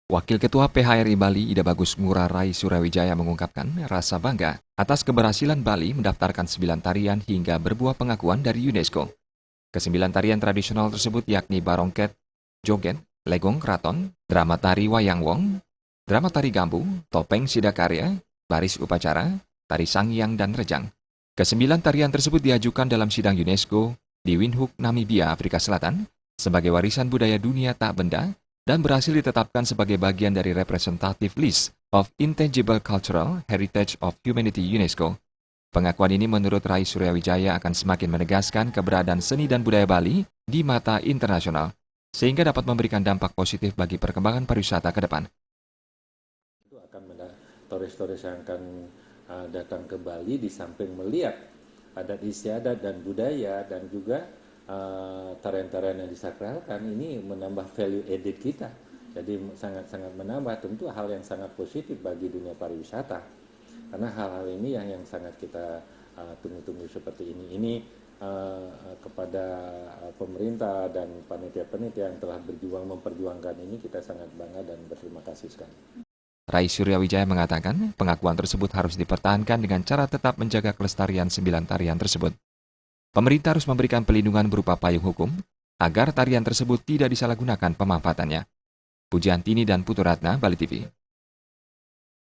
Wakil Ketua PHRI Bali Ida Bagus Ngurah Rai Suryawijaya mengungkapkan rasa bangga atas keberhasilan Bali mendaftarkan 9 tarian hingga berbuah pengakuan dari UNESCO. Kesembilan tarian tradisional tersebut yakni barongket, joget, legong keraton, drama tari wayang wong, drama tari gambu, topeng sidakarya, baris upacara, tari sangyang dan rejang. Kesembilan tarian tersebut diajukan dalam sidang UNESCO di Windhoek, Namibia, Afrika Selatan sebagai warisan budaya dunia tak benda dan berhasil ditetapkan sebagai bagian dari Representative List of Intangible Cultural Heritage of Humanity UNESCO. Pengakuan ini menurut Rai Suryawijaya akan semakin menegaskan keberadaan seni dan budaya Bali di mata internasional, sehingga dapat memberikan dampak positif bagi perkembangan pariwisata ke depan. Itu akan turis-turis yang akan datang ke Bali di samping melihat adat istiadat dan budaya dan juga tarian-tarian yang disakralkan ini menambah value added kita. Jadi sangat-sangat menambah, tentu hal yang sangat positif bagi dunia pariwisata. Karena hal-hal ini yang sangat kita tunggu-tunggu seperti ini. Ini kepada pemerintah dan panitia-panitia yang telah berjuang memperjuangkan ini, kita sangat bangga dan berterima kasih sekali. Rai Suryawijaya mengatakan pengakuan tersebut harus dipertahankan dengan cara tetap menjaga kelestarian 9 tarian tersebut. Pemerintah harus memberikan pelindungan berupa payung hukum agar tarian tersebut tidak disalahgunakan pemanfaatannya. Pujiantini dan Putu Ratna, Bali TV.